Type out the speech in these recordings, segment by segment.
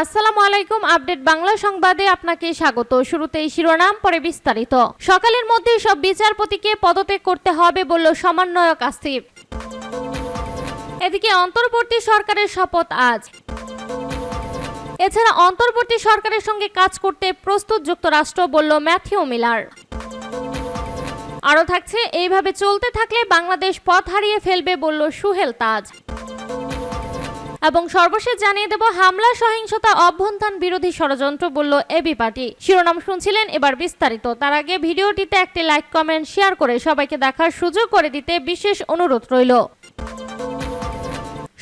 আসসালামু আলাইকুম। আপডেট বাংলা সংবাদে আপনাকে স্বাগত। শুরুতেই শিরোনাম, পরে বিস্তারিত। সকালের মধ্যে সব বিচারপতিকে পদত্যাগ করতে হবে বলল সমন্বয়ক আসিফ। এদিকে অন্তর্বর্তী সরকারের শপথ আজ। এছাড়া অন্তর্বর্তী সরকারের সঙ্গে কাজ করতে প্রস্তুত যুক্তরাষ্ট্র বলল ম্যাথিউ মিলার। আরও থাকছে, এইভাবে চলতে থাকলে বাংলাদেশ পথ হারিয়ে ফেলবে বলল সুহেল তাজ। এবং সর্বশেষ জানিয়ে দেব, হামলা, সহিংসতা, অভ্যুত্থান বিরোধী ষড়যন্ত্র বলল এবি পার্টি। শিরোনাম শুনছিলেন, এবার বিস্তারিত। তার আগে ভিডিওটিতে একটি লাইক, কমেন্ট, শেয়ার করে সবাইকে দেখার সুযোগ করে দিতে বিশেষ অনুরোধ রইল।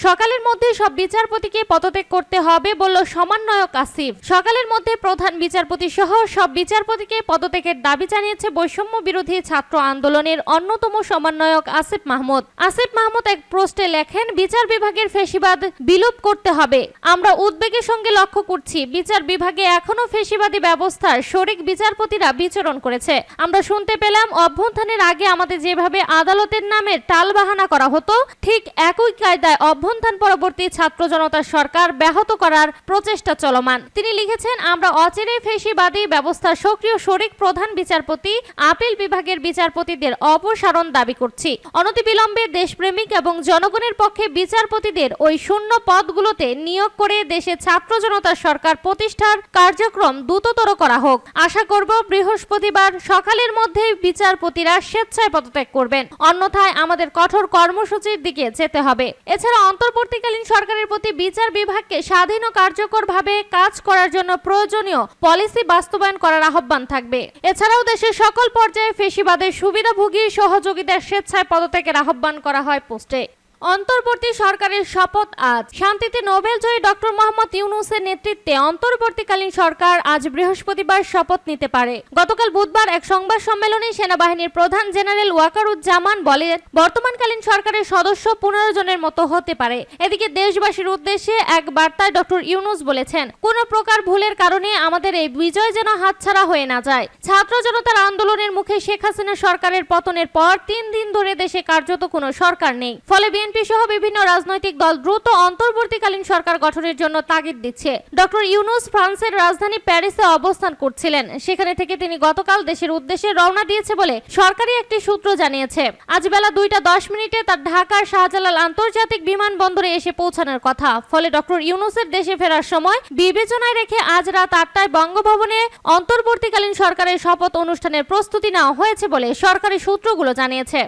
সকালের মধ্যে সব বিচারপতিকে পদত্যাগ করতে হবে বলল সমন্বয়ক আসিফ। সকালের মধ্যে প্রধান বিচারপতি সহ সব বিচারপতিকে পদত্যাগের দাবি জানিয়েছে বৈষম্য বিরোধী ছাত্র আন্দোলনের অন্যতম সমন্বয়ক আসিফ মাহমুদ। আসিফ মাহমুদ এক পোস্টে লেখেন, বিচার বিভাগের ফ্যাসিবাদ বিলুপ করতে হবে। আমরা উদ্বেগের সঙ্গে লক্ষ্য করছি, বিচার বিভাগে এখনো ফ্যাসিবাদী ব্যবস্থার শরিক বিচারপতিরা বিচরণ করেছে। আমরা শুনতে পেলাম, অভ্যুত্থানের আগে আমাদের যেভাবে আদালতের নামে টালবাহানা করা হতো, ঠিক একই কায়দায় অভ্যুত্থান পরবর্তী ছাত্র জনতার সরকার ব্যাহত করার প্রচেষ্টা চলমান। তিনি লিখেছেন, আমরা অচিরেই ফ্যাসিবাদী ব্যবস্থার সক্রিয় শরিক প্রধান বিচারপতি, আপিল বিভাগের বিচারপতিদের অপসারণ দাবি করছি। অনতিবিলম্বে দেশপ্রেমিক এবং জনগণের পক্ষে বিচারপতিদের ওই শূন্য পদগুলোতে নিয়োগ করে দেশে ছাত্র জনতার সরকার প্রতিষ্ঠার কার্যক্রম দ্রুততর করা হোক। আশা করব বৃহস্পতিবার সকালের মধ্যে বিচারপতিরা স্বেচ্ছায় পদত্যাগ করবেন, অন্যথায় আমাদের কঠোর কর্মসূচির দিকে যেতে হবে। এছাড়া অন্তর্বর্তীকালীন সরকারের প্রতি বিচার বিভাগকে স্বাধীন ও কার্যকরভাবে কাজ করার জন্য প্রয়োজনীয় পলিসি বাস্তবায়ন করার আহ্বান থাকবে। এছাড়াও দেশের সকল পর্যায়ে ফ্যাসিবাদের সুবিধাভোগী সহযোগীদের স্বেচ্ছায় পদত্যাগের আহ্বান করা হয় পোস্টে। অন্তর্বর্তী সরকারের শপথ আজ। শান্তিতে নোবেলজয়ী ডক্টর মোহাম্মদ ইউনূসের নেতৃত্বে অন্তর্বর্তীকালীন সরকার আজ বৃহস্পতিবার শপথ নিতে পারে। গতকাল বুধবার এক সংবাদ সম্মেলনে সেনাবাহিনীর প্রধান জেনারেল ওয়াকারুজ্জামান বলেন, বর্তমানকালীন সরকারের সদস্য 15 জনের মতো হতে পারে। এদিকে দেশবাসীর উদ্দেশ্যে এক বার্তায় ডক্টর ইউনূস বলেছেন, কোন প্রকার ভুলের কারণে আমাদের এই বিজয় যেন হাতছাড়া হয়ে না যায়। ছাত্র জনতার আন্দোলনের মুখে শেখ হাসিনা সরকারের পতনের পর 3 দিন ধরে দেশে কার্যত কোনো সরকার নেই। ফলে সহ বিভিন্ন রাজনৈতিক দল দ্রুত অন্তর্বর্তীকালীন সরকার গঠনের জন্য তাগিদ দিচ্ছে। ডক্টর ইউনূস ফ্রান্সের রাজধানী প্যারিসে অবস্থান করছিলেন। সেখানে থেকে তিনি গতকাল দেশের উদ্দেশ্যে রওনা দিয়েছে বলে সরকারি একটি সূত্র জানিয়েছে। আজ বেলা 2:10 তার ঢাকার শাহজালাল আন্তর্জাতিক বিমানবন্দরে এসে পৌঁছানোর কথা। ফলে ডক্টর ইউনূসের দেশে ফেরার সময় বিবেচনায় রেখে আজ রাত 8টায় বঙ্গভবনে অন্তর্বর্তীকালীন সরকারের শপথ অনুষ্ঠানের প্রস্তুতি নেওয়া হয়েছে বলে সরকারি সূত্রগুলো জানিয়েছে।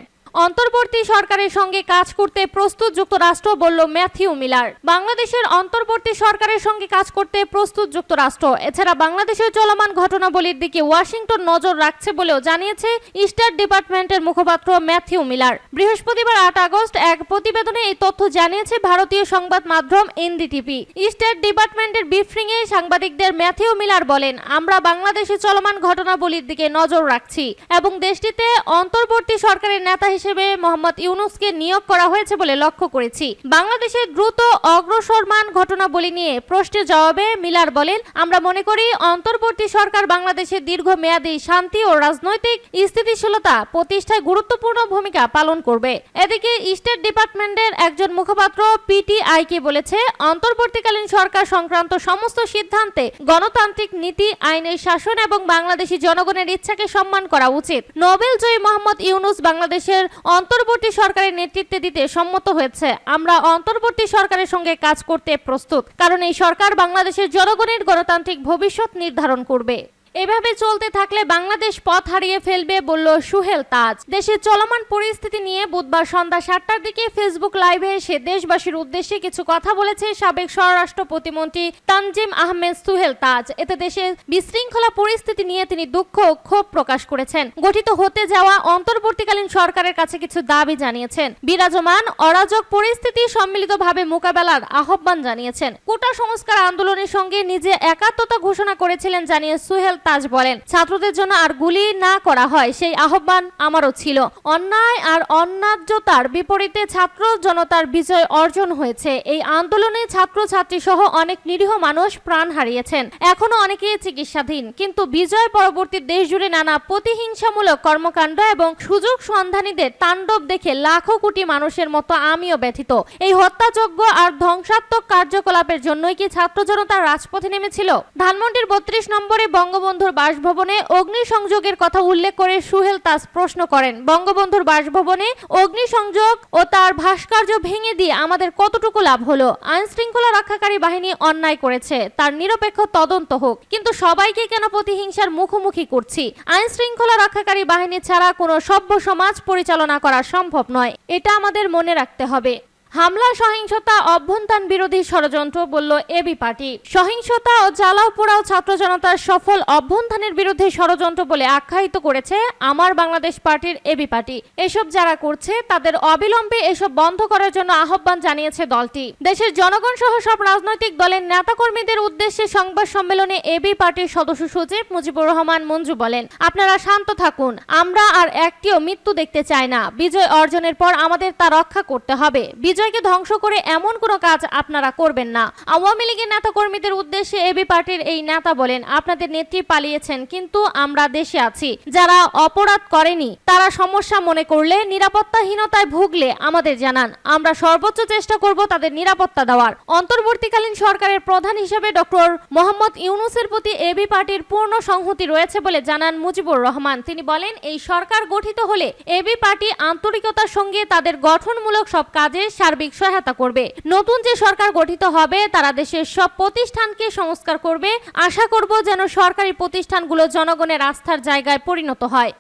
অন্তর্বর্তী সরকারের সঙ্গে কাজ করতে প্রস্তুত যুক্তরাষ্ট্র বলল ম্যাথিউ মিলার। বাংলাদেশের অন্তর্বর্তী সরকারের সঙ্গে কাজ করতে প্রস্তুত যুক্তরাষ্ট্র। এছাড়া বাংলাদেশের চলমান ঘটনাবলীর দিকে ওয়াশিংটন নজর রাখছে বলেও জানিয়েছে স্টেট ডিপার্টমেন্টের মুখপাত্র ম্যাথিউ মিলার। বৃহস্পতিবার 8 আগস্ট এক প্রতিবেদনে এই তথ্য জানিয়েছে ভারতীয় সংবাদ মাধ্যম এনডিটিভি। স্টেট ডিপার্টমেন্টের ব্রিফিংয়ে সাংবাদিকদের ম্যাথিউ মিলার বলেন, আমরা বাংলাদেশে চলমান ঘটনাবলীর দিকে নজর রাখছি এবং দেশটিতে অন্তর্বর্তী সরকারের নেতা হিসেবে মোহাম্মদ ইউনূসকে নিয়োগ করা হয়েছে বলে লক্ষ্য করেছি। বাংলাদেশের দ্রুত অগ্রসরমান ঘটনাবলী নিয়ে প্রশ্নের জবাবে মিলার বলেন, আমরা মনে করি অন্তর্বর্তী সরকার বাংলাদেশের দীর্ঘমেয়াদী শান্তি ও রাজনৈতিক স্থিতিশীলতা প্রতিষ্ঠায় গুরুত্বপূর্ণ ভূমিকা পালন করবে। এদিকে স্টেট ডিপার্টমেন্টের একজন মুখপাত্র পিটিআইকে বলেছে, অন্তর্বর্তীকালীন সরকার সংক্রান্ত সমস্ত সিদ্ধান্তে গণতান্ত্রিক নীতি, আইনের শাসন এবং বাংলাদেশি জনগণের ইচ্ছাকে সম্মান করা উচিত। নোবেলজয়ী মোহাম্মদ ইউনূস বাংলাদেশের অন্তর্বর্তী সরকারের নেতৃত্বে দিতে সম্মত হয়েছে। আমরা অন্তর্বর্তী সরকারের সঙ্গে কাজ করতে প্রস্তুত, কারণ এই সরকার বাংলাদেশের জনগণের গণতান্ত্রিক ভবিষ্যৎ নির্ধারণ করবে। এভাবে চলতে থাকলে বাংলাদেশ পথ হারিয়ে ফেলবে বলল সুহেল তাজ। দেশের চলমান পরিস্থিতি নিয়ে বুধবার সন্ধ্যা 7টার দিকে ফেসবুক লাইভে এসে দেশবাসীর উদ্দেশ্যে কিছু কথা বলেছে সাবেক স্বরাষ্ট্র প্রতিমন্ত্রী তানজিম আহমেদ সুহেল তাজ। এতে দেশের বিশৃঙ্খলা পরিস্থিতি নিয়ে তিনি দুঃখ ও ক্ষোভ প্রকাশ করেছেন। গঠিত হতে যাওয়া অন্তর্বর্তীকালীন সরকারের কাছে কিছু দাবি জানিয়েছেন। বিরাজমান অরাজক পরিস্থিতি সম্মিলিতভাবে মোকাবেলার আহ্বান জানিয়েছেন। কোটা সংস্কার আন্দোলনের সঙ্গে নিজে একাত্মতা ঘোষণা করেছিলেন জানিয়ে সুহেল তাজ বলেন, ছাত্রদের জন্য আর গুলি না করা হয় সেই আহ্বান আমারও ছিল। অন্যায় আর অন্যায্যতার বিপরীতে ছাত্র জনতার বিজয় অর্জন হয়েছে। এই আন্দোলনে ছাত্রছাত্রী সহ অনেক নিরীহ মানুষ প্রাণ হারিয়েছেন, এখনো অনেকে চিকিৎসাধীন। কিন্তু বিজয় পরবর্তী দেশ জুড়ে নানা প্রতিহিংসামূলক কর্মকাণ্ড এবং সুযোগ সন্ধানীদের তাণ্ডব দেখে লাখো কোটি মানুষের মতো আমিও ব্যথিত। এই হত্যাযজ্ঞ আর ধ্বংসাত্মক কার্যকলাপের জন্যই কি ছাত্র জনতা রাজপথে নেমেছিল? ধানমন্ডির ৩২ নম্বরে বঙ্গবন্ধুর বাসভবনে অগ্নিসংযোগের কথা উল্লেখ করে সুহেল তাজ প্রশ্ন করেন, বঙ্গবন্ধুর বাসভবনে অগ্নিসংযোগ ও তার ভাস্কর্য ভেঙে দিয়ে আমাদের কতটুকু লাভ হলো? আইন শৃঙ্খলা রক্ষাকারী বাহিনী অন্যায় করেছে, তার নিরপেক্ষ তদন্ত হোক, কিন্তু সবাইকে কেন প্রতিহিংসার মুখোমুখি করছি? আইন শৃঙ্খলা রক্ষাকারী বাহিনী ছাড়া কোনো সভ্য সমাজ পরিচালনা করা সম্ভব নয়, এটা আমাদের মনে রাখতে হবে। হামলা, সহিংসতা, অভ্যন্তরীণ বিরোধী ষড়যন্ত্র বলল এবি পার্টি। সহিংসতা ও জ্বালাও পোড়াও ছাত্র জনতার সফল অভ্যন্তরীণের বিরুদ্ধে ষড়যন্ত্র বলে আখ্যায়িত করেছে আমার বাংলাদেশ পার্টির এবি পার্টি। এসব যারা করছে তাদের অবিলম্বে এসব বন্ধ করার জন্য আহ্বান জানিয়েছে দলটি। দেশের জনগণ সহ সব রাজনৈতিক দলের নেতাকর্মীদের উদ্দেশ্যে সংবাদ সম্মেলনে এবি পার্টির সদস্য সচিব মুজিবুর রহমান মঞ্জু বলেন, আপনারা শান্ত থাকুন, আমরা আর একটিও মৃত্যু দেখতে চাই না। বিজয় অর্জনের পর আমাদের তা রক্ষা করতে হবে। বিজয়কে ধ্বংস করে এমন কোনো কাজ আপনারা করবেন না। আওয়ামী লীগের নেতাকর্মীদের উদ্দেশ্যে এবি পার্টির এই নেতা বলেন, আপনাদের নেত্রী পালিয়েছেন, কিন্তু আমরা দেশে আছি। যারা অপরাধ করেনি তারা সমস্যা মনে করলে, নিরাপত্তাহীনতায় ভুগলে আমাদের জানান, আমরা সর্বোচ্চ চেষ্টা করব তাদের নিরাপত্তা দেওয়ার। অন্তর্বর্তীকালীন সরকারের প্রধান হিসেবে ডক্টর মোহাম্মদ ইউনূসের প্রতি এবি পার্টির পূর্ণ সংহতি রয়েছে বলে জানান মুজিবুর রহমান। তিনি বলেন, এই সরকার গঠিত হলে এবি পার্টি আন্তরিকতার সঙ্গে তাদের গঠনমূলক সব কাজে সার্বিক সহায়তা করবে। নতুন যে সরকার গঠিত হবে তারা দেশের সব প্রতিষ্ঠানকে সংস্কার করবে। আশা করব যেন সরকারি প্রতিষ্ঠানগুলো জনগণের আস্থার জায়গায় পরিণত হয়।